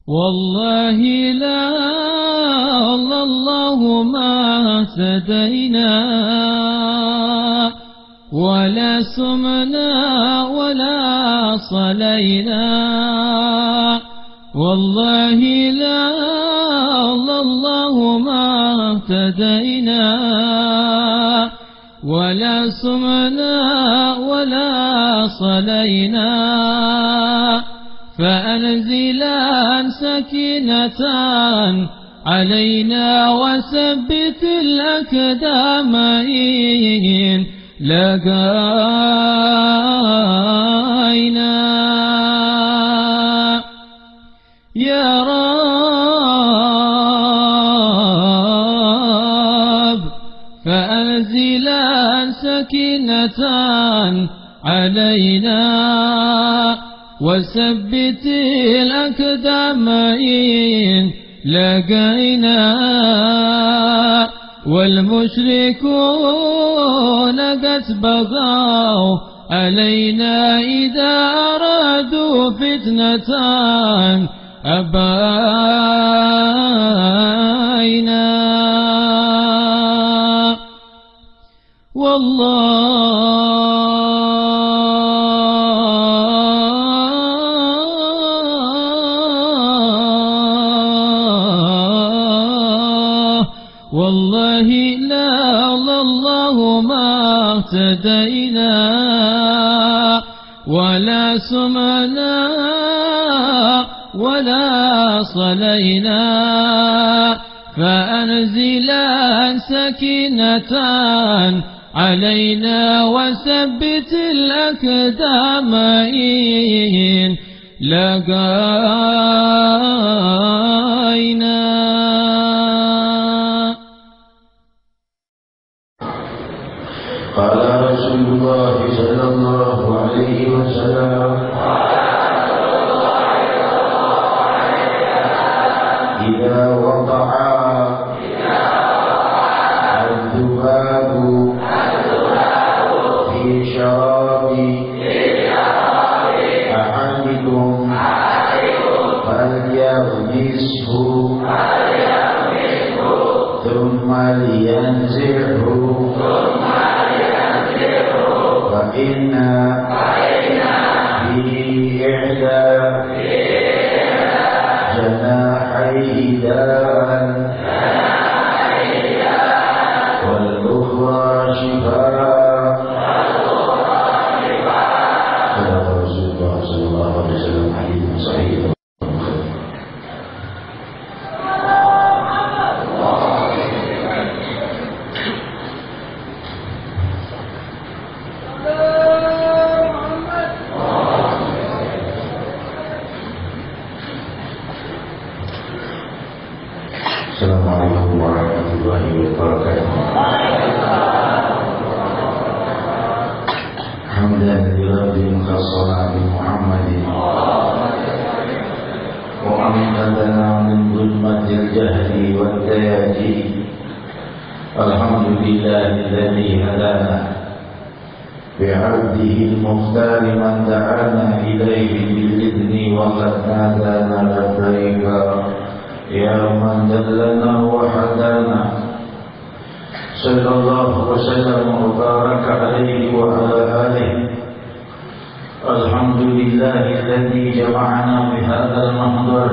والله لا الله ما اهتدينا ولا سمنا ولا صلينا. والله لا الله ما اهتدينا ولا سمنا ولا صلينا. فأنزلا سكينة علينا وثبت الأقدام إن لقينا. يا رب فأنزلا سكينة علينا وثبت الأقدام إن لقينا. والمشركون قد بغوا علينا إذا أرادوا فتنة أبينا. والله لا الله ما اهتدينا ولا سمعنا ولا صلينا. فأنزلا سكينة علينا وثبت الأقدام إن لقينا. قال رسول الله صلى الله عليه وسلم إذا وقع الذباب في شراب أحدكم فليغمسه ثم لينزعه فإن في إحدى جناحيه داء والأخرى شفاء. صدق رسول الله صلى الله عليه وسلم حديث صحيح. Assalamualaikum warahmatullahi wabarakatuh. Hamdan lillahil khasana bi Muhammadin wa amdana min dhulmatil jahli wad dayaji. Alhamdulillahilladzi hadana bi'abdihi al-mukhtar man da'ana ilayhi bil idni wa qad nadana labbaika يا من دلنا وحدانا. صلى الله وسلم وبارك عليه وعلى آله. الحمد لله الذي جمعنا بهذا المحضر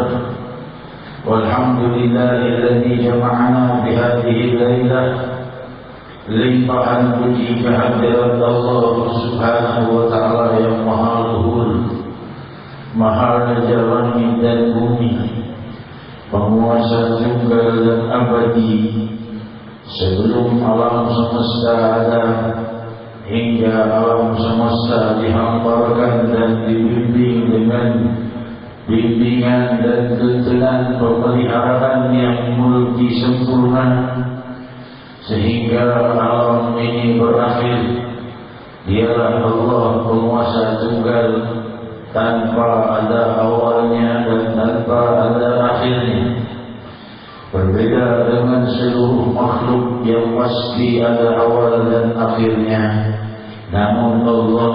والحمد لله الذي جمعنا بهذه الليلة لطاعته كحضرة الله سبحانه وتعالى yang maha luhur, maha jawami dan bumi, penguasa tunggal dan abadi. Sebelum alam semesta ada hingga alam semesta dihamparkan dan dibimbing dengan bimbingan dan tuntunan pemeliharaan yang multi sempurna sehingga alam ini berakhir. Dialah Allah penguasa tunggal tanpa ada awalnya dan tanpa ada akhirnya. Berbeda dengan seluruh makhluk yang pasti ada awal dan akhirnya. Namun Allah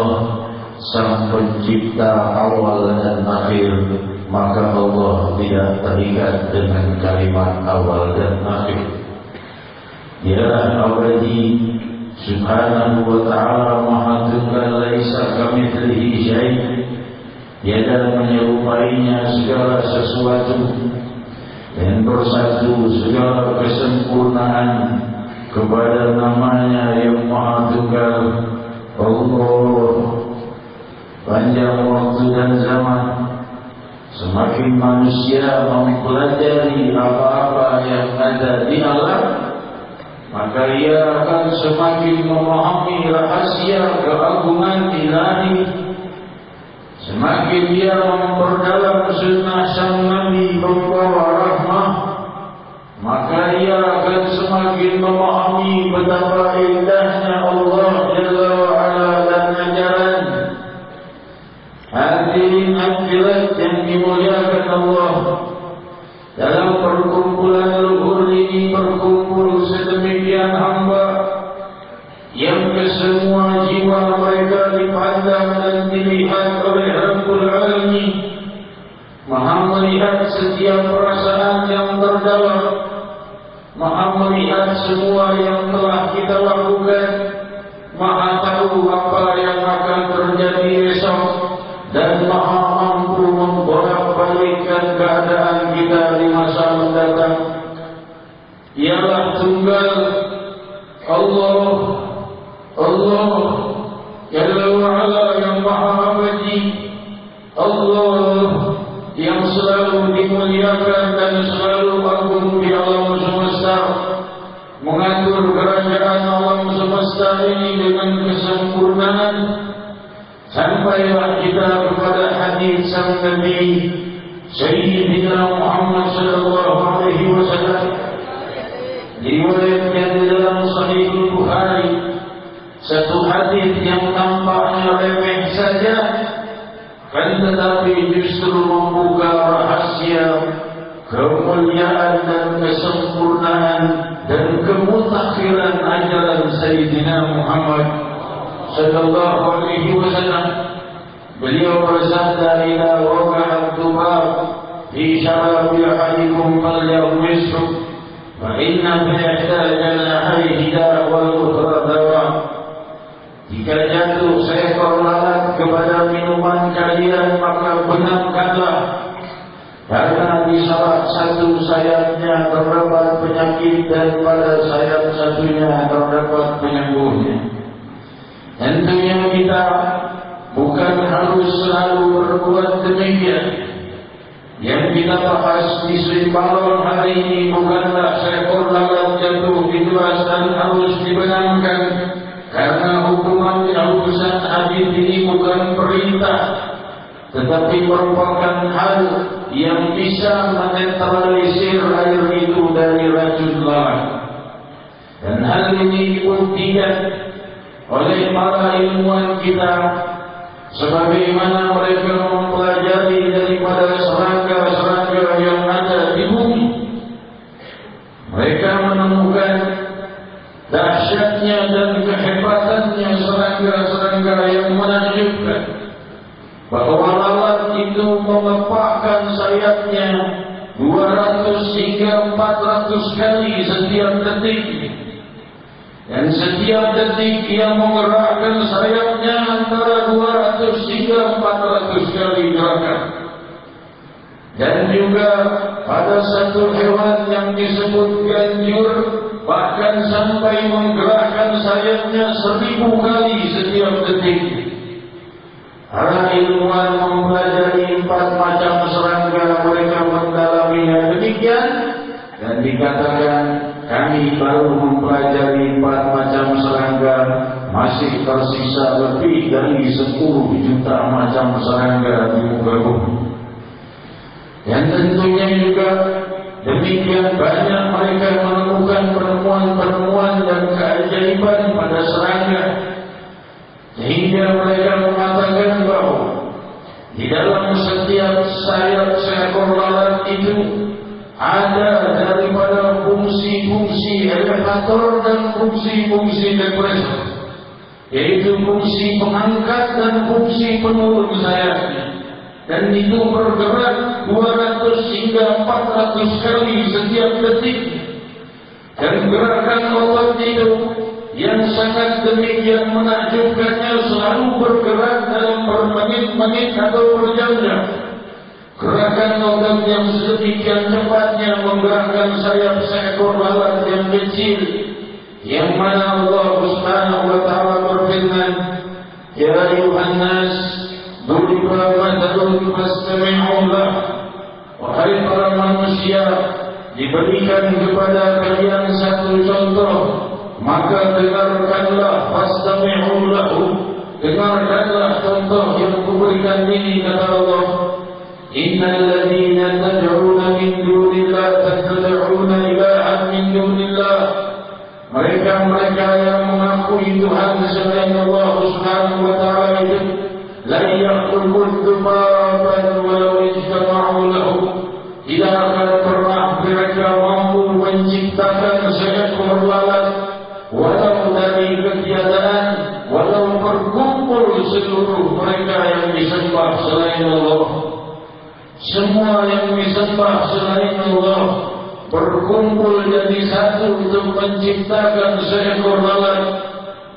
Sang Pencipta awal dan akhir, maka Allah tidak terikat dengan kalimat awal dan akhir. Dialah abadi, subhanahu wa ta'ala, maha tunggal, laisa kamitslihi syai'. Tiada menyerupainya segala sesuatu, dan bersatu segala kesempurnaan kepada namanya yang maha tunggal, Allah. Panjang waktu dan zaman, semakin manusia mempelajari apa-apa yang ada di alam, maka ia akan semakin memahami rahasia keagungan ilahi. Semakin dia memperdalam sunnah sang Nabi membawa rahmah, maka ia akan semakin memahami betapa indahnya Allah Jalla wa'ala dan ajaran. Hadirin hadirat yang dimuliakan Allah, dalam perkumpulan luhur ini berkumpul sedemikian hamba yang kesemua jiwa mereka dipandang dan dilihat oleh Rabbul Alamin, maha melihat setiap perasaan yang terdalam, maha melihat semua yang telah kita lakukan, maha tahu apa yang akan terjadi esok, dan maha mampu membolak-balikkan keadaan kita di masa mendatang. Ialah tunggal Allah, Allah Jalla wa'ala yang maha abadi, Allah yang selalu dimuliakan dan selalu agung di alam semesta, mengatur kerajaan alam semesta ini dengan kesempurnaan. Sampailah kita kepada hadis sang Nabi Sayyidina Muhammad sallallahu alaihi wasallam, diriwayatkan di dalam Sahih Bukhari, satu hadis yang tampaknya remeh saja, kan tetapi justru membuka rahasia kemuliaan dan kesempurnaan dan kemutakhiran ajaran Sayyidina Muhammad sallallahu alaihi wasallam. Beliau bersabda, "Ila waqa'at dhubab fi syarabi ahadikum falyumishu, fa inna fi ihtajal lahayhi da' wal ukhra dawa." Jika jatuh seekor lalat kepada minuman kalian, maka benamkanlah, karena di salah satu sayapnya terdapat penyakit dan pada sayap satunya terdapat penyembuhnya. Tentunya kita bukan harus selalu berbuat demikian. Yang kita bahas di Sri Balon hari ini bukanlah seekor lalat jatuh di gelas dan harus dibenamkan, karena hukuman urusan hadis ini bukan perintah, tetapi merupakan hal yang bisa menetralisir air itu dari racun lalat. Dan hal ini dibuktikan oleh para ilmuwan kita, sebagaimana mereka mempelajari daripada serangga-serangga yang ada di bumi. Mereka menemukan dahsyatnya dan kehebatannya serangga-serangga yang menakjubkan, bahwa lalat itu mengepakkan sayapnya 200 hingga 400 kali setiap detik, dan setiap detik ia menggerakkan sayapnya antara 200 hingga 400 kali gerakan. Dan juga pada satu hewan yang disebut ganjur, bahkan sampai menggerakkan sayapnya 1000 kali setiap detik. Para ilmuwan mempelajari 4 macam serangga, mereka mendalaminya demikian, dan dikatakan kami baru mempelajari 4 macam serangga, masih tersisa lebih dari 10 juta macam serangga di muka bumi. Dan tentunya juga demikian banyak mereka menemukan penemuan-penemuan dan keajaiban pada serangga, sehingga mereka mengatakan bahwa di dalam setiap sayap seekor lalat itu ada daripada fungsi-fungsi elevator dan fungsi-fungsi depresor, yaitu fungsi pengangkat dan fungsi penurun sayapnya, dan itu bergerak 200 hingga hingga 400 kali setiap detik. Dan gerakan otot itu yang sangat demikian menakjubkannya selalu bergerak dalam bermenit-menit atau berjam-jam. Gerakan otot yang sedemikian cepatnya menggerakkan sayap seekor lalat yang kecil, yang mana Allah Subhanahu wa ta'ala berfirman, Ya ayuhan nas, duriba mathalun fastami'u lah. Wahai para manusia, diberikan kepada kalian satu contoh, maka dengarkanlah, fastami'u lahu, dengarkanlah contoh yang kuberikan ini, kata Allah. Innal ladzina tad'una min dunillah tad'una ilahan min dunillah. Mereka-mereka yang mengakui Tuhan selain Allah Subhanahu wa ta'ala itu la yakhluqu dhubaban walau ijtama'u lahu. Tidak akan pernah mereka mampu menciptakan seekor lalat walau dari ketiadaan, walau berkumpul seluruh mereka yang disembah selain Allah. Semua yang disembah selain Allah berkumpul jadi satu untuk menciptakan seekor lalat,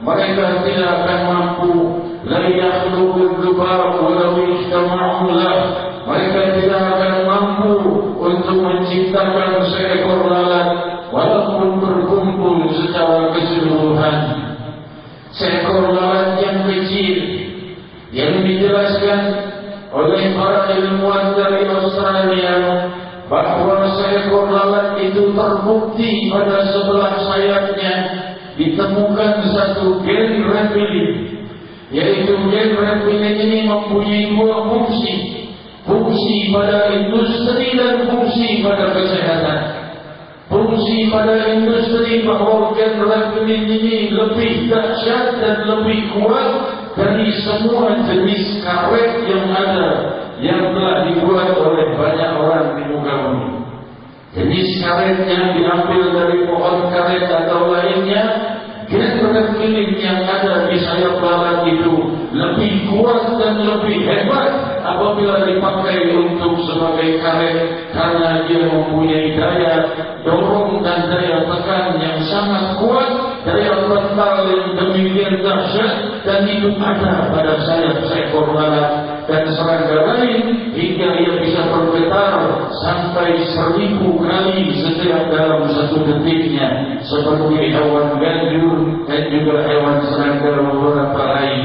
mereka tidak akan mampu. La yakhluqu dzubab walau ijtama'u lah. Mereka tidak akan mampu untuk menciptakan seekor lalat walaupun berkumpul secara keseluruhan. Seekor lalat yang kecil yang dijelaskan oleh para ilmuwan dari Australia bahwa seekor lalat itu terbukti pada sebelah sayapnya ditemukan satu gen reptilin, yaitu gen reptilin ini mempunyai dua fungsi, fungsi pada industri dan fungsi pada kesehatan. Fungsi pada industri bahwa gen reptilin ini lebih dahsyat dan lebih kuat dari semua jenis karet yang ada, yang telah dibuat oleh banyak orang di muka bumi. Jenis karet yang diambil dari pohon karet atau lainnya, gen reptilin yang ada di sayap lalat itu lebih kuat dan lebih hebat apabila dipakai untuk sebagai karet, karena dia mempunyai daya dorong dan daya tekan yang sangat kuat, daya mental yang demikian dahsyat, dan itu ada pada sayap seekor lalat dan serangga lain hingga ia bisa bergetar sampai 1000 kali setiap dalam satu detiknya, seperti hewan ganjur dan juga hewan serangga beberapa lain.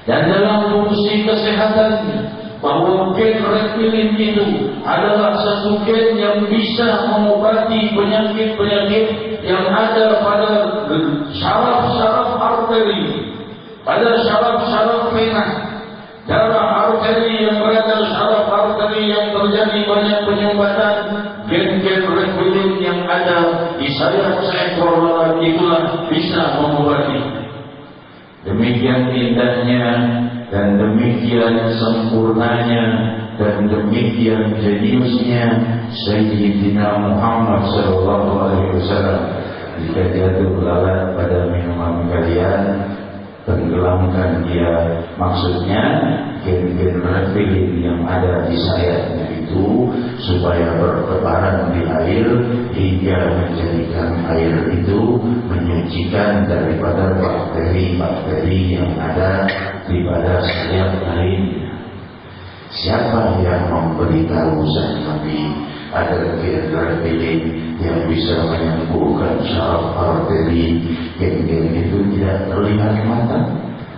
Dan dalam fungsi kesehatan, bahwa gen reptilin itu adalah satu gen yang bisa mengobati penyakit-penyakit yang ada pada syaraf-syaraf arteri, pada syaraf-syaraf vena, darah arteri yang berada syaraf arteri yang terjadi banyak penyumbatan. Gen-gen reptilin yang ada di sayap seekor lalat itulah bisa mengobati. Demikian indahnya dan demikian sempurnanya dan demikian jeniusnya Sayyidina Muhammad SAW. Jika jatuh lalat pada minuman kalian, tenggelamkan dia. Maksudnya gen-gen reptilin yang ada di sayapnya itu supaya bertebaran di air hingga menjadikan air itu menyucikan daripada bakteri-bakteri yang ada di pada sayap lain. Siapa yang memberitahu sang Nabi ada gen reptilin yang bisa menyembuhkan syaraf arteri? Gen-gen itu tidak terlihat mata.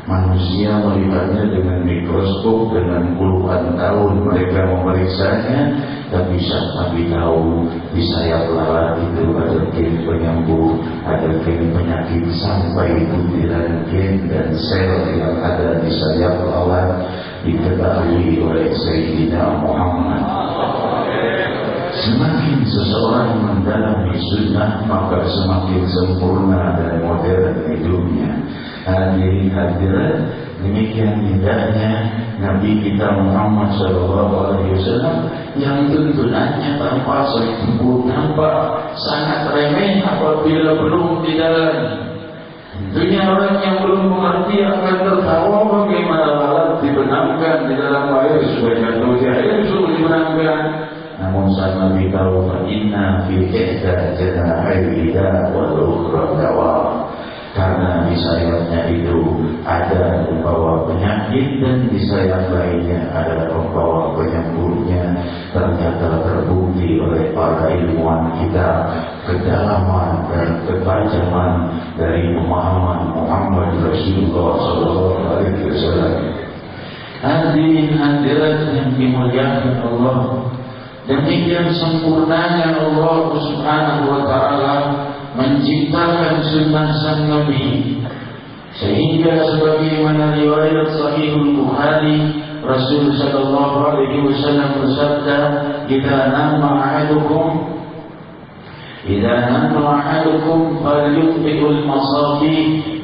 Manusia melihatnya dengan mikroskop, dengan puluhan tahun mereka memeriksanya, dan bisa Nabi tahu di sayap lalat itu ada gen penyembuh, ada gen penyakit, sampai butiran gen dan sel yang ada di sayap lalat diketahui oleh Sayyidina Muhammad. Semakin seseorang mendalami sunnah, maka semakin sempurna dan modern hidupnya. Hadirin hadirat, demikian indahnya Nabi kita Muhammad SAW yang tuntunannya tanpa sempurna, nampak sangat remeh apabila belum didalami. Tentunya orang yang belum mengerti akan tertawa bagaimana lalat dibenamkan di dalam air supaya jatuh di air, suruh dibenamkan. namun sang Nabi tahu inna fi ihda janahil ida wal ukhra dawa, karena di sayapnya itu ada pembawa penyakit dan di sayap lainnya ada pembawa penyembuhnya. Ternyata terbukti oleh para ilmuwan kita kedalaman dan ketajaman dari pemahaman Muhammad Rasulullah SAW. Hadirin hadirat yang dimuliakan Allah, demikian sempurnanya Allah Subhanahu wa Ta'ala menciptakan sunnah sang Nabi, sehingga sebagaimana riwayat Sahihul Bukhari, Rasul sallallahu alaihi wasallam bersabda, "Idza nama ahadukum falyutfi'ul masabih."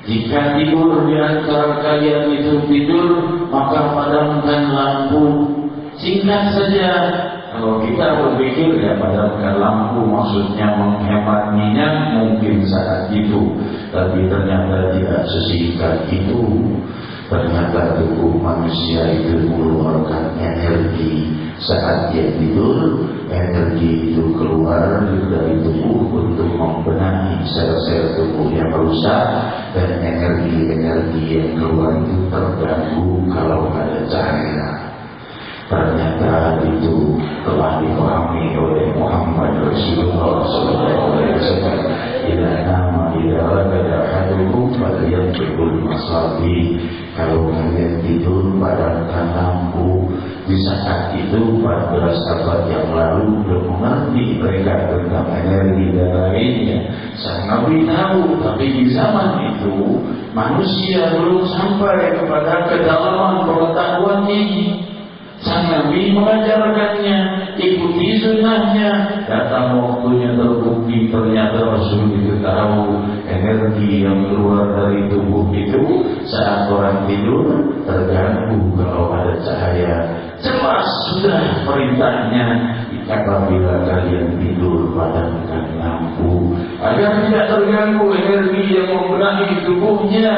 Jika tidur di antara kalian itu tidur, maka padamkan lampu. Singkat saja, kalau kita berpikir ya padamkan lampu maksudnya menghemat minyak, mungkin saat itu, tapi ternyata tidak sesingkat itu. Ternyata tubuh manusia itu mengeluarkan energi saat dia tidur. Energi itu keluar dari tubuh untuk membenahi sel-sel tubuh yang rusak, dan energi-energi yang keluar itu terganggu kalau ada cahaya. Ternyata itu telah dipahami oleh Muhammad Rasulullah SAW. Idza ahadukum falyutfi'ul masabih. Kalau kalian tidur, padamkan lampu. Di saat itu 14 abad yang lalu belum mengerti mereka tentang energi dan lainnya. Sang Nabi tahu, tapi di zaman itu manusia belum sampai kepada kedalaman pengetahuan ini. Sang Nabi mengajarkannya, ikuti sunnahnya. Datang waktunya terbukti ternyata Rasul itu tahu energi yang keluar dari tubuh itu saat orang tidur terganggu kalau ada cahaya. Jelas sudah perintahnya, apabila kalian tidur padamkan lampu agar tidak terganggu energi yang membenahi tubuhnya.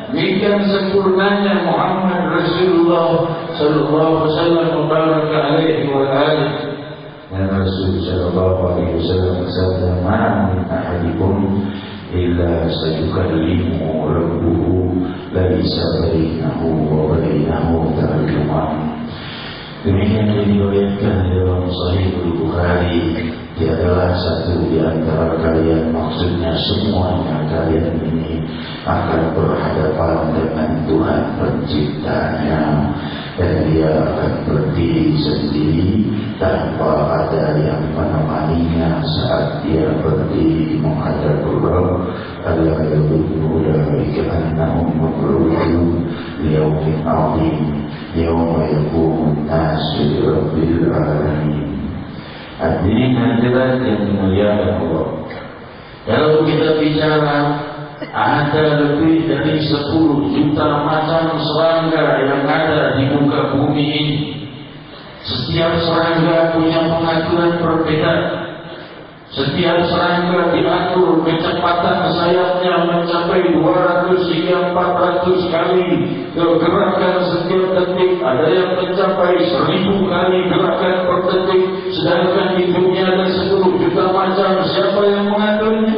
Demikian sempurnanya Muhammad Rasulullah sallallahu alaihi wasallam. Dan Rasul sallallahu alaihi wasallam bersabda, "Ma min ahadikum illa sayukallimu rabbuhu laisa bainahu wa bainahu tarjuman." Demikian diriwayatkan dalam Sahih Bukhari. Tiadalah satu di antara kalian, maksudnya semuanya kalian ini akan berhadapan dengan Tuhan penciptanya, dan dia akan berdiri sendiri tanpa ada yang menemaninya saat dia berdiri menghadap Rabb. Ala yadunnu ulaika annahum mab'uthun liyaumin 'adzim yauma yaqumun nasu lirabbil alamin. Hadirin hadirat yang dimuliakan Allah, kalau kita bicara ada lebih dari 10 juta macam serangga yang ada di muka bumi ini. Setiap serangga punya pengaturan berbeda. Setiap serangga diatur kecepatan sayapnya mencapai 200 hingga 400 kali gerakan setiap detik. Ada yang mencapai 1000 kali gerakan per detik. Sedangkan di dunia ada 10 juta macam. Siapa yang mengaturnya?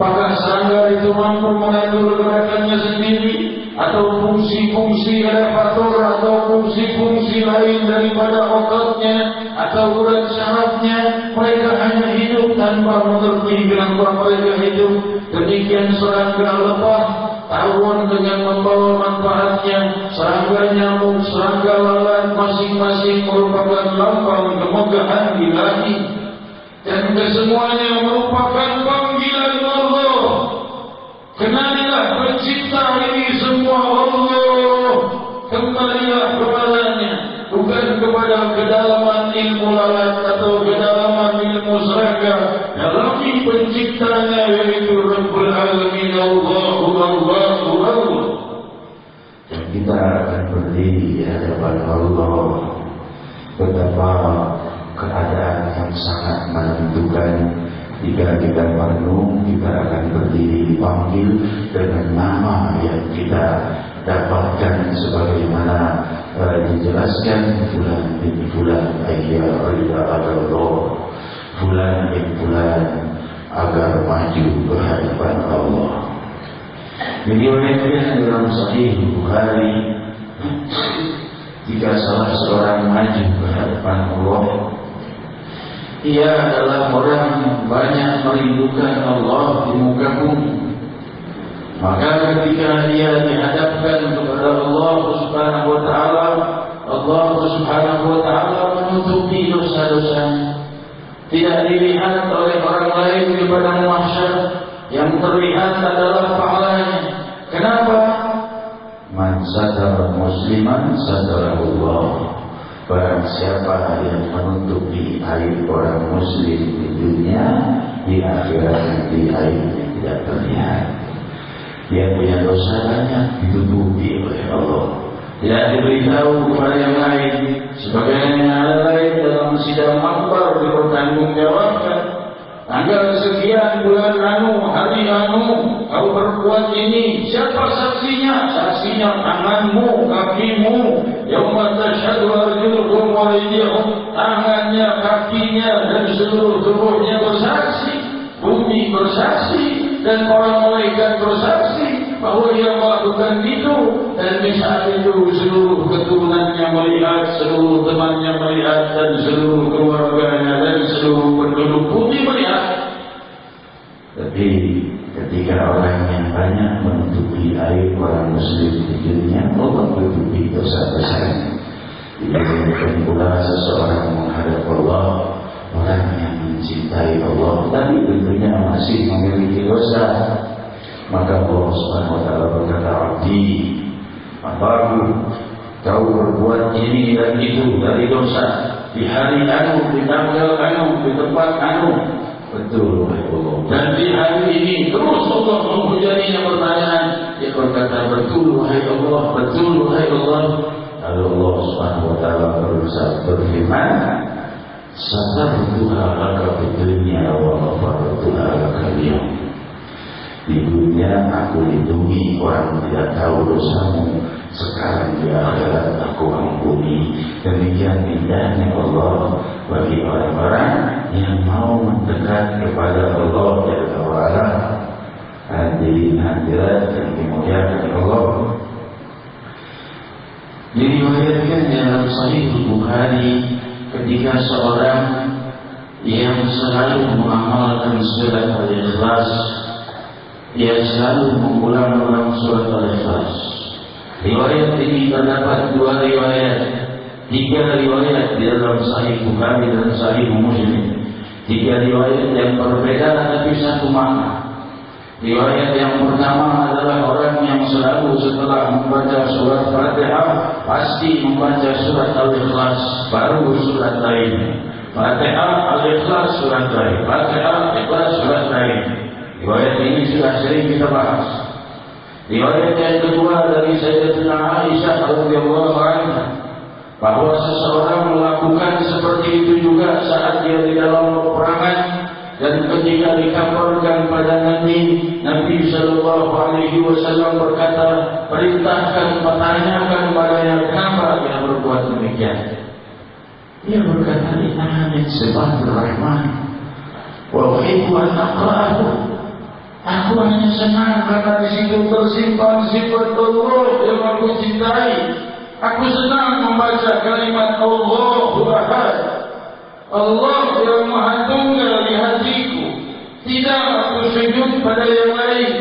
Apakah serangga itu mampu mengatur gerakannya sendiri? Atau fungsi-fungsi elevator atau fungsi-fungsi lain daripada otaknya atau urat syarafnya? Mereka hanya hidup tanpa mengerti kenapa mereka hidup. Demikian serangga lebah, tawon dengan membawa manfaatnya. Serangga nyamuk, serangga lalat, masing-masing merupakan lambang kemegahan ilahi, dan kesemuanya merupakan panggilan Allah. Kenalilah pencipta ini semua Allah. Kembalilah kepadanya, bukan kepada kedalaman ilmu lalat atau kedalaman ilmu serangga. Dalami penciptanya, yaitu Rabbul Alamin, Allah. Dan kita akan berdiri di hadapan Allah. Betapa keadaan yang sangat menentukan. Jika kita merenung, kita akan berdiri dipanggil dengan nama yang kita dapatkan sebagaimana dijelaskan fulan bin fulan ayya Allah, fulan bin fulan, agar maju berhadapan Allah. Diriwayatkan dalam Sahih Bukhari, jika salah seorang maju berhadapan Allah, ia adalah orang banyak merindukan Allah di muka bumi. Maka ketika dia dihadapkan kepada Allah Subhanahu wa taala, Allah Subhanahu wa taala menutupi dosa-dosanya. Tidak dilihat oleh orang lain di padang mahsyar, yang terlihat adalah pahalanya. Kenapa? Man satara musliman satarahullah. Barang siapa yang menutupi aib orang muslim di dunia, di akhirat nanti aibnya tidak terlihat. Dia punya dosa banyak ditutupi oleh Allah, tidak diberitahu kepada yang lain. Sebagaimana ada lain dalam sidang akbar dipertanggungjawabkan, tanggal sekian bulan anu, hari anu, kau berbuat ini, siapa saksinya? Saksinya tanganmu, kakimu. Yauma tashhadu arjuluhum wa aydihum, tangannya, kakinya dan seluruh tubuhnya bersaksi. Bumi bersaksi dan para malaikat bersaksi bahwa ia melakukan itu, dan di saat itu seluruh keturunannya melihat, seluruh temannya melihat, dan seluruh keluarganya dan seluruh penduduk bumi melihat. Tapi ketika orang yang banyak menutupi aib orang muslim di dunia, Allah menutupi dosa-dosanya. Demikian pula seseorang menghadap Allah, orang yang mencintai Allah tapi tentunya masih memiliki dosa, maka Allah Subhanahu wa taala berkata, "Abdi, hambaku, kau berbuat ini dan itu dari dosa di hari anu, di tanggal anu, di tempat anu." Betul, wahai Allah. Dan di hari ini terus Allah menghujaninya pertanyaan. Dia berkata, "Betul, wahai Allah, betul, wahai Allah." Lalu Allah Subhanahu wa taala berfirman, "Satartuha laka fid dunya wa ghafartuha laka al-yawm." Di dunia aku lindungi orang tidak tahu dosamu, sekarang di akhirat aku ampuni. Demikian indahnya Allah bagi orang-orang yang mau mendekat kepada Allah Jalla wa Ala. Hadirin hadirat yang dimuliakan Allah, diriwayatkan dalam Sahih Bukhari, ketika seorang yang selalu mengamalkan surat Al-Ikhlas, dia selalu mengulang-ulang surat Al-Ikhlas. Riwayat ini terdapat 2 riwayat, 3 riwayat di dalam Sahih Bukhari dan Sahih Muslim. 3 riwayat yang berbeda tapi satu makna. Riwayat yang pertama adalah orang yang selalu setelah membaca surat Fatihah pasti membaca surat Al-Ikhlas, baru surat lain. Fatihah, Al-Ikhlas, surat lain. Fatihah, Ikhlas, surat lain. Riwayat ini sudah sering kita bahas. Riwayat yang kedua dari Sayyidatina Aisyah radhiyallahu anha, bahwa seseorang melakukan seperti itu juga saat dia di dalam peperangan. Dan ketika dikabarkan pada Nabi Sallallahu Alaihi Wasallam berkata, perintahkan, pertanyakan padanya kenapa dia berbuat demikian. Dia berkata, "Innaha min sifatir Rahman, wa uhibbu an aqra'ahu." Aku hanya senang karena di situ tersimpan sifat Allah yang aku cintai. Aku senang membaca kalimat Allahu Ahad, Allah yang Maha Tunggal di hatiku. Tidak aku sujud pada yang lain.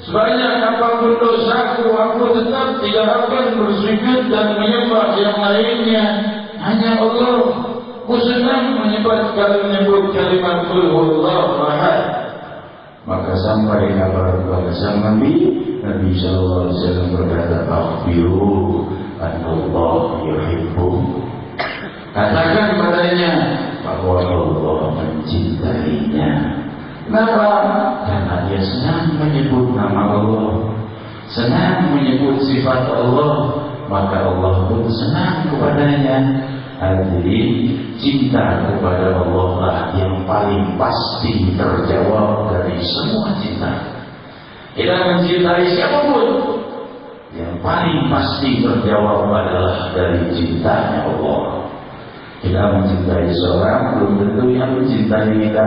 Sebanyak apapun dosaku, aku tetap tidak akan bersujud dan menyembah yang lainnya. Hanya Allah. Aku senang menyebut kalimat Qul huwallahu ahad. Maka sampai kabar kepada sang Nabi Sallallahu Alaihi Wasallam berkata, "Akhbiru an Allah yuhibbu." Katakan padanya bahwa Allah mencintainya. Kenapa? Karena dia senang menyebut nama Allah, senang menyebut sifat Allah, maka Allah pun senang kepadanya. Hadirin, cinta kepada Allah lah yang paling pasti terjawab dari semua cinta. Kita mencintai siapapun, yang paling pasti terjawab adalah dari cintanya Allah. Kita mencintai seseorang belum tentu yang mencintai kita.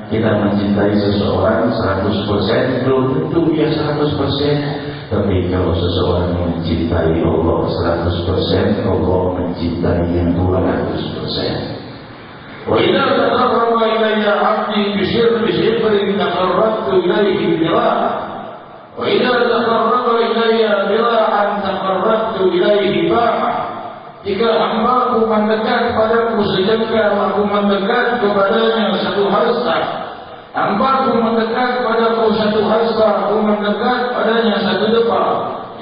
Kita mencintai seseorang 100% belum tentu dia 100%. Tapi kalau seseorang mencintai Allah 100%, Allah mencintainya 200%. وإذا تقرب إلي عبدي بشبر تقربت إليه ذراعا وإذا تقرب إلي ذراعا تقربت إليه باعا. Jika hambaku mendekat padaku sejengkal, aku mendekat kepadanya satu hasta. Hambaku mendekat padaku satu hasta, aku mendekat padanya satu depa.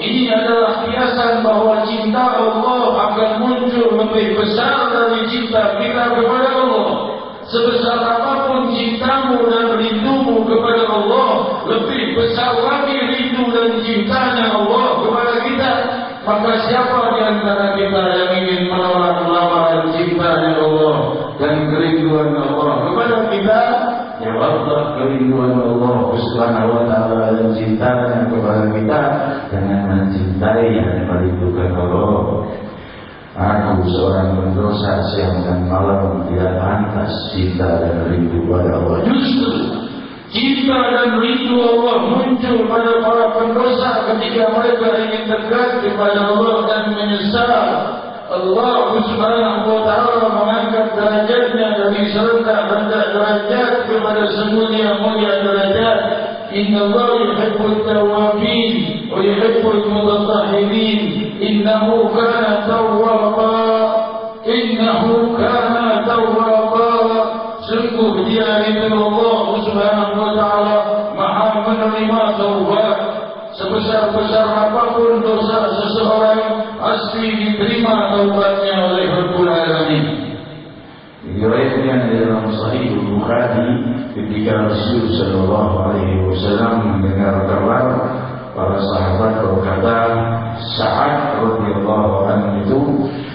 Ini adalah kiasan bahawa cinta Allah akan muncul lebih besar dari cinta kita kepada Allah. Sebesar apapun cintamu dan rindumu kepada Allah, lebih besar lagi rindu dan cintanya Allah kepada kita. Maka siapa di antara kita yang ingin menolak lamaran cintanya Allah dan kerinduan Allah kepada kita? Jawablah kerinduan Allah Subhanahu wa ta'ala dan cintanya kepada kita dengan mencintai dan merindukan Allah. Aku seorang pendosa siang dan malam tidak pantas cinta dan rindu pada Allah. Justru cinta dan rindu Allah muncul pada para pendosa ketika mereka ingin dekat kepada Allah dan menyesal. Allah Subhanahu wa ta'ala mengangkat derajatnya dari serentak rendah derajat kepada semulia-mulia derajat. Inna Allah yuhibbut tawwabin wa yuhibbul mutatahhirin. Innahu kana tawwaba. Innahu kana tawwaba. Sungguh dia itu Allah Subhanahu wa ta'ala Maha menerima taubat. Sebesar-besar apapun dosa seseorang, pasti diterima taubatnya oleh Rabbul Alamin. Diriwayatkan dalam Sahih Bukhari ketika Rasul sallallahu alaihi wasallam mendengar kabar para sahabat berkata, Sa'ad radhiyallahu anhu itu,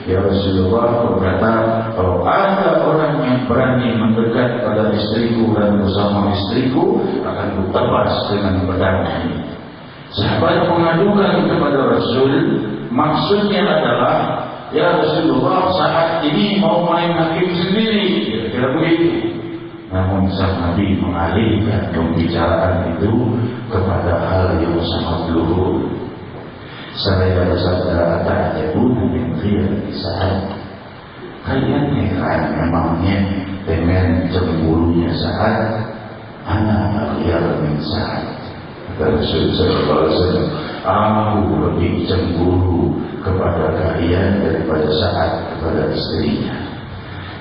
ya Rasulullah berkata, kalau ada orang yang berani mendekat pada istriku dan bersama istriku, akan kutebas dengan pedang ini. Sahabat mengadukan kepada Rasul, maksudnya adalah, ya Rasulullah saat ini mau main hakim sendiri, kira-kira begitu. Namun sang Nabi mengalihkan pembicaraan itu kepada hal yang sangat luhur. Saya bersabda, ta'jabu min khiyati Sa'ad. Kalian heran memangnya dengan cemburunya Sa'ad? Ana akhyar min Sa'ad. Rasul sallallahu alaihi wasallam, aku lebih cemburu kepada kalian daripada Sa'ad kepada istrinya.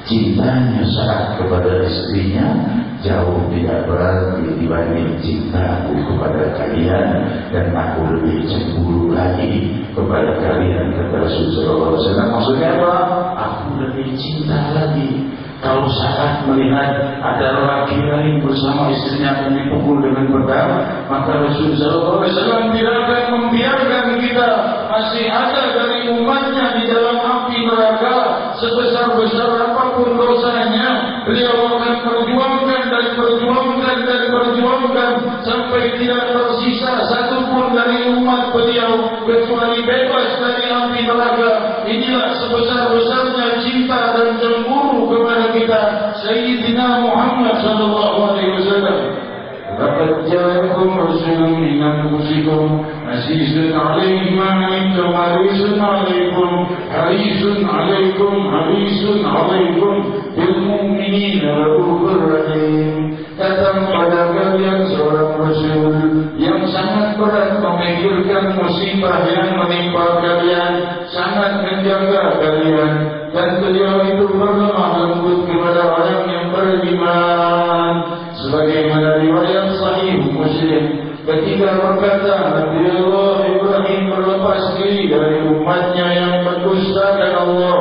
Cintanya Sa'ad kepada istrinya jauh tidak berarti dibanding cintaku kepada kalian, dan aku lebih cemburu lagi kepada kalian kata Rasul sallallahu alaihi wasallam. Maksudnya apa? Aku lebih cinta lagi. Kalau Sa'ad melihat ada lelaki lain bersama istrinya akan dipukul dengan pedang, maka Rasul sallallahu alaihi wasallam tidak akan membiarkan kita masih ada dari umatnya di dalam api neraka. Sebesar-besar apapun dosanya, beliau akan perjuangkan sampai tidak tersisa satupun dari umat beliau kecuali bebas dari api neraka. Inilah sebesar-besarnya cinta dan cemburu kepada kita Sayyidina Muhammad sallallahu alaihi wasallam. Laqad ja'akum rasulun min anfusikum azizun 'alaihi ma 'anittum harisun 'alaikum bil mu'minina ra'ufur rahim. Datang pada kalian seorang Rasul yang sangat berat memikirkan musibah yang menimpa kalian, sangat menjaga kalian, dan beliau itu berlemah lembut kepada orang yang beriman. Sebagaimana riwayat Sahih Muslim ketika berkata Nabi Allah Ibrahim berlepas diri dari umatnya yang mendustakan Allah,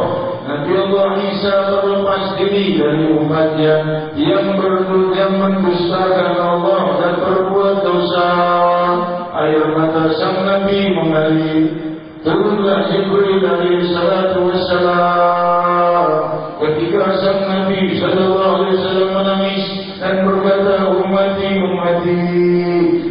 Nabi Allah Isa berlepas diri dari umatnya yang mendustakan Allah dan berbuat dosa. Air mata sang Nabi mengalir. Turunlah Jibril alaihi salatu wassalam ketika sang Nabi sallallahu alaihi wasallam menangis dan berkata, ummati.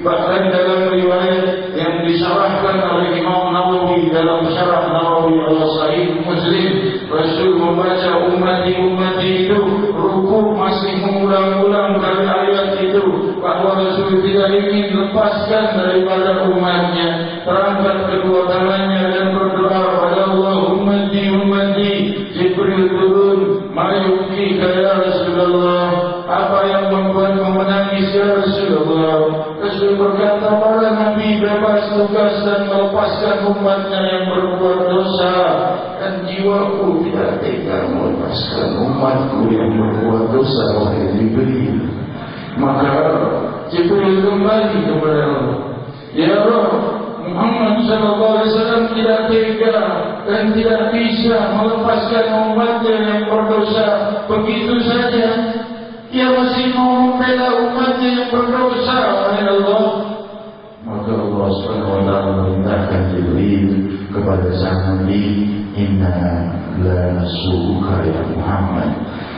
Bahkan dalam riwayat yang disarahkan oleh Imam Nawawi dalam syarah Nawawi al-Sahih Muslim, Rasul membaca ummati itu ruku masih mengulang-ulang dari ayat itu, bahwa Rasul tidak ingin lepaskan daripada umatnya, terangkat kedua tangannya dan berdoa pada Allah, ummati. Jibril turun, mayuki ya Rasulullah, apa yang membuatmu menangis ya Rasulullah? Rasul berkata, para Nabi bebas tugas dan melepaskan umatnya yang berbuat dosa, dan jiwaku tidak tega melepaskan umatku yang berbuat dosa. Wahai Jibril. Maka Jibril kembali kepada Allah, ya Rabb, Muhammad SAW tidak tega dan tidak bisa melepaskan umatnya yang berdosa begitu saja. Ia masih mau membela umatnya yang berdosa. Wahai Allah. Maka Allah SWT memerintahkan Jibril kepada sang Nabi, inna la nasuka ya Muhammad,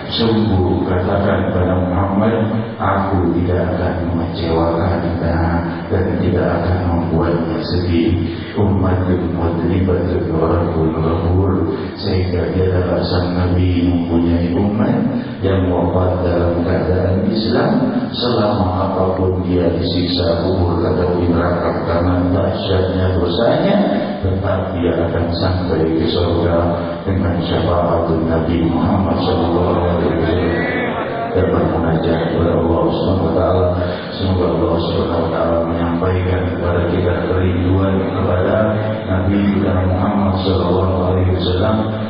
sungguh katakan kepada Muhammad, aku tidak akan mengecewakannya dan tidak akan membuatnya sedih. Ummatun mudribatun rabbul ghafur, sehingga dia adalah sang Nabi mempunyai umat yang wafat dalam keadaan Islam, selama apapun dia disiksa kubur atau di neraka karena dahsyatnya dosanya, tetap dia akan sampai ke surga dengan syafaat Nabi Muhammad SAW. Dan bermunajat kepada Allah SWT. Semoga Allah SWT menyampaikan kepada kita kerinduan kepada Nabi kita Muhammad SAW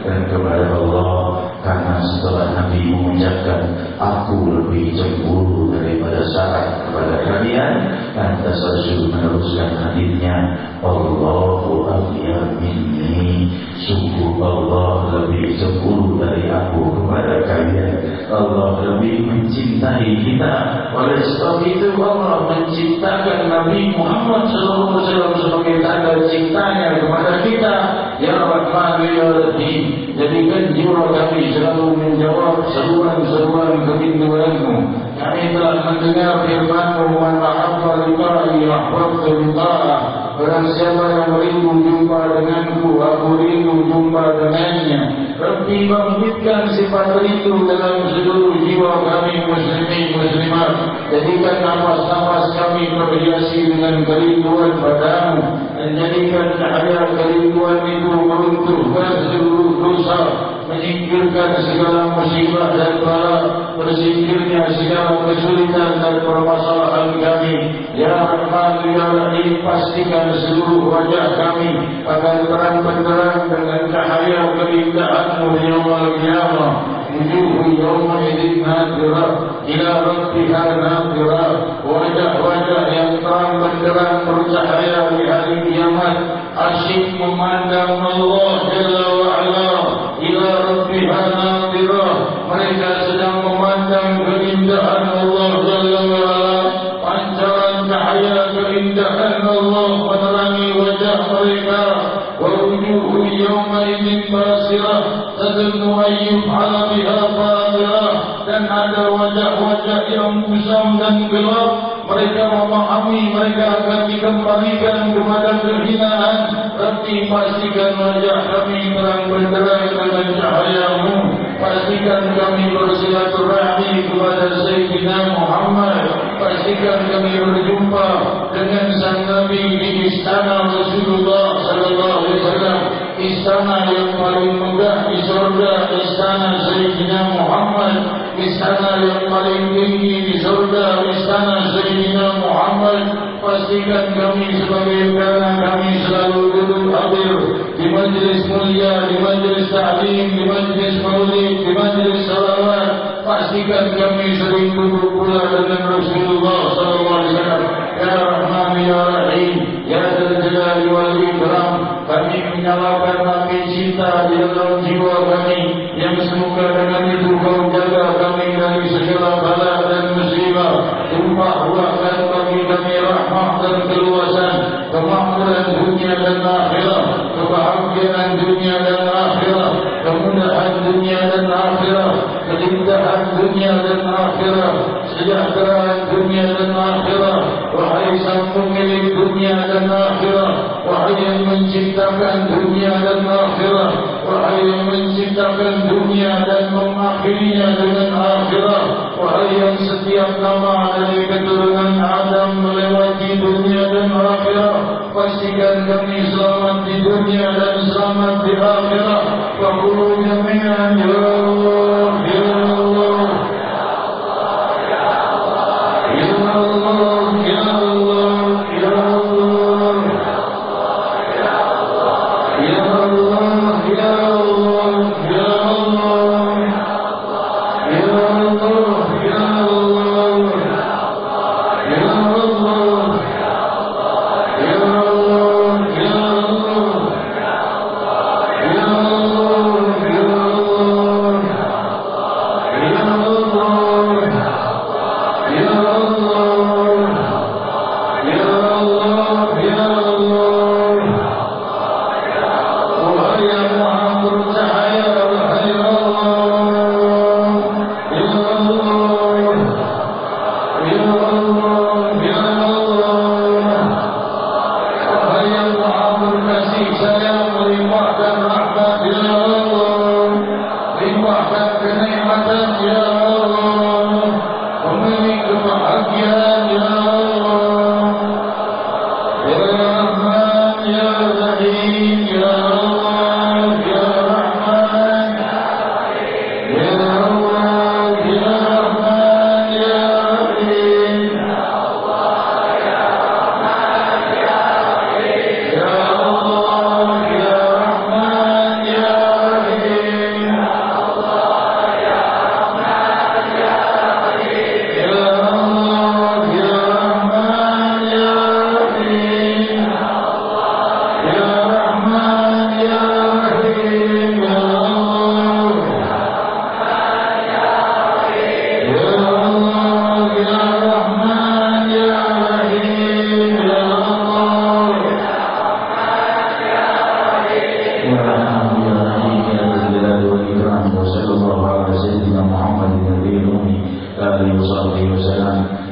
dan kepada Allah, karena setelah Nabi mengucapkan aku lebih cemburu daripada syarat kepada kalian, dan Rasul meneruskan hadisnya, Allahu aghyar minni, sungguh Allah lebih cemburu dari aku kepada kalian. Allah lebih mencintai kita. Oleh sebab itu Allah menciptakan Nabi Muhammad SAW sebagai tanda cintanya kepada kita. Ya Rahman ya Rahim, jadikan jiwa kami selalu menjawab seruan-seruan kerinduanmu. Kami telah mendengar firman-Mu, man ahabba liqa'i ahbabtu liqa'ah. Barang siapa yang rindu jumpa denganku, aku rindu jumpa dengannya. Rabbi, bangkitkan sifat rindu dalam seluruh jiwa kami muslimin muslimat. Jadikan nafas-nafas kami berhiasi dengan kerinduan padamu, dan jadikan cahaya kerinduan itu meruntuhkan seluruh dosa, menyingkirkan segala musibah dan bala, bersingkirnya segala kesulitan dan permasalahan kami. Ya Rahman ya Rahim, pastikan seluruh wajah kami akan terang benderang dengan cahaya keindahan-Mu yaumul qiyamah. Wujuhu yawma idzin nadirah ila rabbiha nadirah, wajah-wajah yang terang benderang bercahaya di hari kiamat, asyik memandang Allah Jalla wa Ala. Ila rabbiha nadirah, mereka sedang memandang keindahan Allah Jalla wa Ala. Pancaran cahaya keindahan Allah menerangi wajah mereka. Wa wujuhu yawma idzin basirah tadunnu an yuf'ala biha fadhirah, dan ada wajah-wajah yang kusam dan gelap. Mereka memahami mereka akan dikembalikan kepada kehinaan. Rabbi, pastikan wajah kami terang benderang dengan cahaya-Mu. Pastikan kami bersilaturahmi kepada Sayyidina Muhammad. Pastikan kami berjumpa dengan sang Nabi di istana Rasulullah sallallahu alaihi wasallam, istana yang paling megah di surga, istana Sayyidina Muhammad, istana yang paling tinggi di surga, istana Sayyidina Muhammad. Pastikan kami sebagai karena kami selalu duduk hadir di majlis mulia, di majlis ta'lim, di majlis maulid, di majlis salawat. Pastikan kami sering duduk pula dengan Rasulullah SAW. Ya Rahman ya Rahim, ya Dzal Jalali wal Ikram, kami menyalakan api cinta di dalam jiwa kami, yang semoga dengan itu Kau jaga kami dari segala bala dan musibah. Tumpah-ruahkan bagi kami rahmat dan keluasan, kemakmuran dunia dan akhirat, kebahagiaan dunia dan akhirat, kemudahan dunia dan akhirat. keindahan dunia dan akhirat, kesejahteraan dunia dan akhirat. Wahai sang pemilik dunia dan akhirat, wahai yang menciptakan dunia dan akhirat, wahai yang menciptakan dunia dan mengakhirinya dengan akhirat, wahai yang setiap nama dari keturunan Adam melewati dunia dan akhirat, pastikan kami selamat di dunia dan selamat di akhirat. Faqulu jami'an ya Allah, ya Allah, ya Allah, ya Allah, ya Allah, ya Allah, ya Allah, ya Allah, ya Allah, ya Allah, ya Allah, ya Allah, ya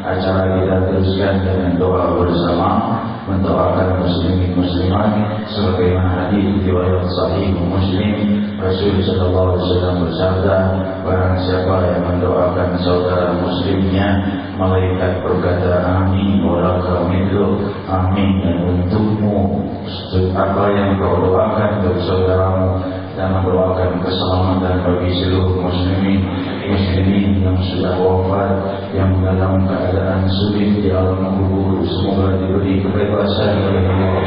Acara kita teruskan dengan doa bersama, mendoakan muslimin muslimat sebagaimana hadis riwayat sahih Muslim. Rasul sallallahu alaihi wasallam bersabda, barang siapa yang mendoakan saudara muslimnya, malaikat berkata amin walaka mithlu, amin, dan untukmu apa yang kau doakan untuk saudaramu, dan mendoakan keselamatan bagi seluruh muslimin yang sudah wafat, yang dalam keadaan sulit di alam kubur, semoga diberi kebebasan oleh Allah,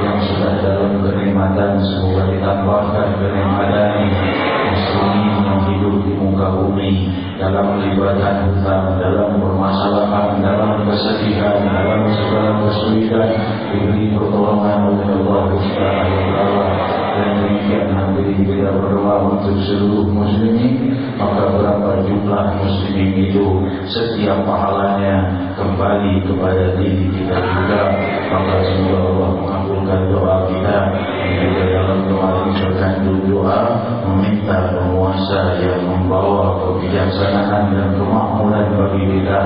yang sudah dalam kenikmatan semoga ditambahkan kenikmatan. Muslimin yang hidup di muka bumi dalam pelibatan hutang, dalam permasalahan, dalam kesedihan, dalam segala kesulitan, diberi pertolongan oleh Allah Subhanahu wa taala. Dan demikian nanti kita berdoa untuk seluruh muslimin, maka berapa jumlah muslimin itu setiap pahalanya kembali kepada diri kita juga. Maka semoga Allah mengabulkan doa kita. Juga dalam doa ini terkandung doa meminta penguasa yang membawa kebijaksanaan dan kemakmuran bagi kita,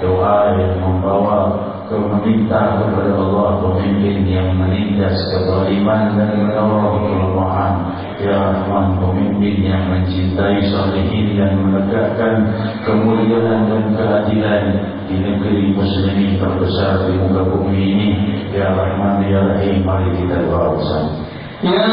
doa yang membawa meminta kepada Allah pemimpin yang menindas kezaliman dan menolong kelemahan. Ya Rahman, pemimpin yang mencintai salihin dan menegakkan kemuliaan dan keadilan di negeri muslimin terbesar di muka bumi ini. Ya Rahman, Ya Rahim, mari kita doa bersama. Ya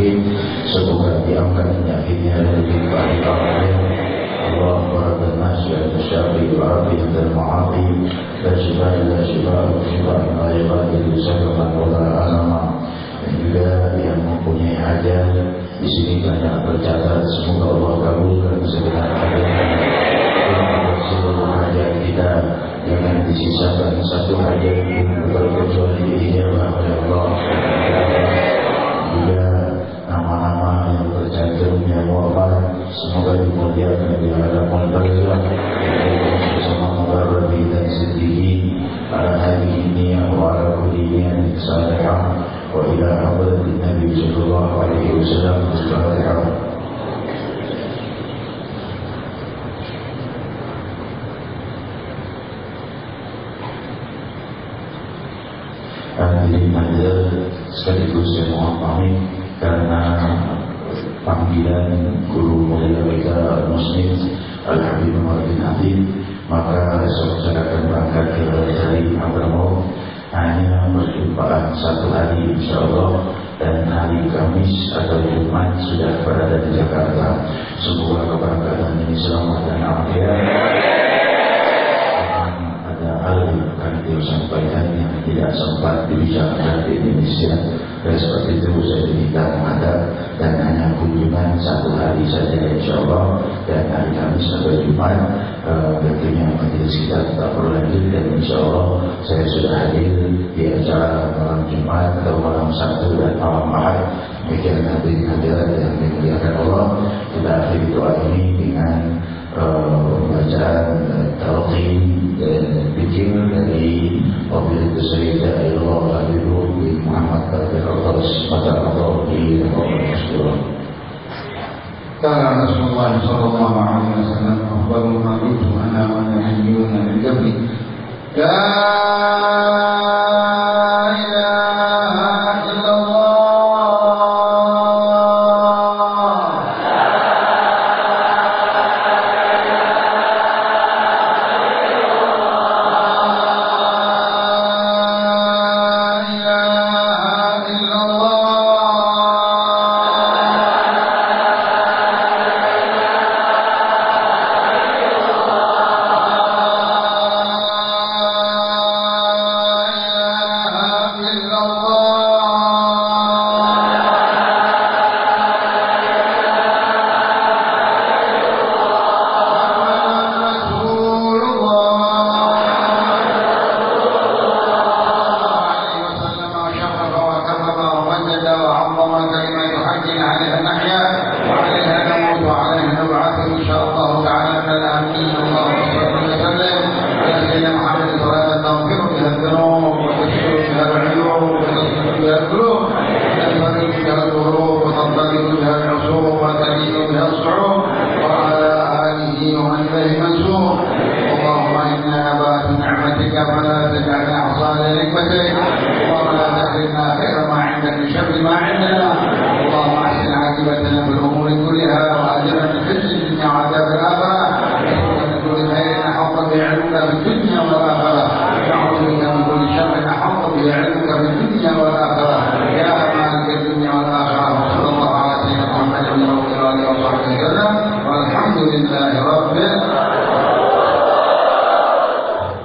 sakit, semoga diangkat penyakitnya dan dilimpah Allah Rabbana Nasya Tasyabi Wa'afi dan Ma'afi dan Syifah ila Syifah Syifah ila Ibadi Disyafakan Wala Alama. Dan juga yang mempunyai hajat di sini banyak tercatat, semoga Allah kabulkan segala hajat seluruh hajat kita. Jangan disisakan satu hajat pun terkecuali diijabah oleh Allah. Juga nama-nama yang tercantum yang wafat semoga dimuliakan di hadapan barzakh bersama mubarrati dan siddiqin ala hadhihi wa ala kulli salihah wa ila hadratin Nabi sallallahu alaihi wasallam. Al-Fatihah. Hadirin hadirat sekaligus saya mohon pamit karena panggilan guru mulia kita Muslim Al-Habib Umar bin Habib, maka esok saya akan berangkat ke hari Hadramaut. Hanya perjumpaan satu hari insyaallah, dan hari Kamis atau Jumat sudah berada di Jakarta. Semoga keberangkatan ini selamat dan afiat. Ada hal yang akan disampaikan yang tidak sempat dibicarakan di Indonesia, dan seperti itu saya diminta menghadap dan hanya kunjungan satu hari saja insyaallah, dan hari Kamis sampai Jumat tentunya majelis kita tetap berlanjut, dan insyaallah saya sudah hadir di acara malam Jumat atau malam Sabtu dan malam Ahad. Demikian hadirin hadirat yang dimuliakan Allah, kita akhiri doa ini dengan bacaan talqin pikir dari Wabil Sayyidah Allah Habibur bin Muhammad Al-Qadar Allah di Rasulullah. Kala Rasulullah sallallahu alaihi wasallam afdalu ma kuntu ana wa nabiyyuna min qabli. La ilaha illallah.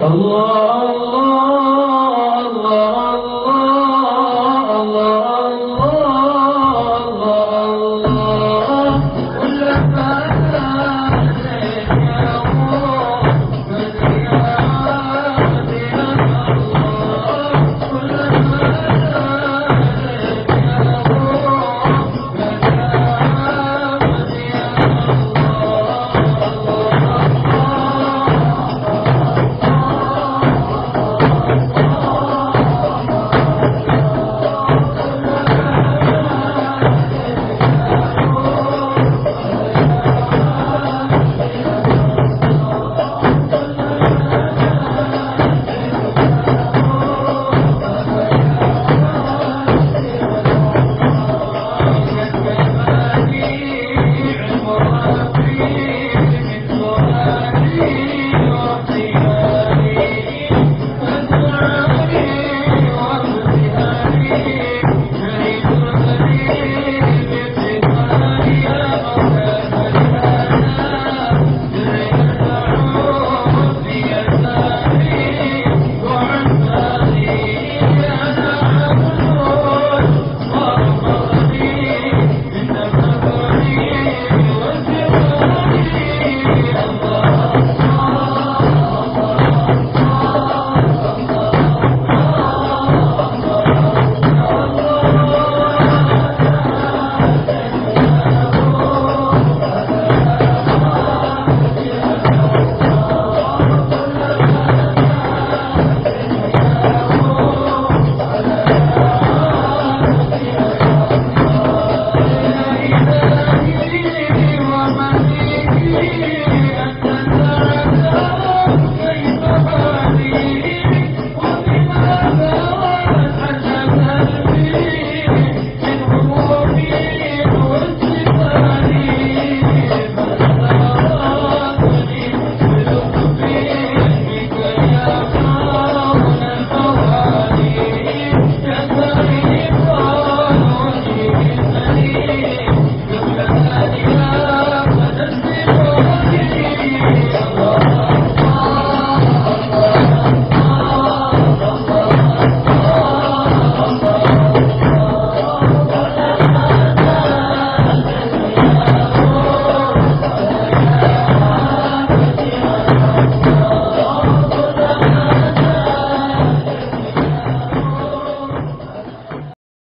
Allah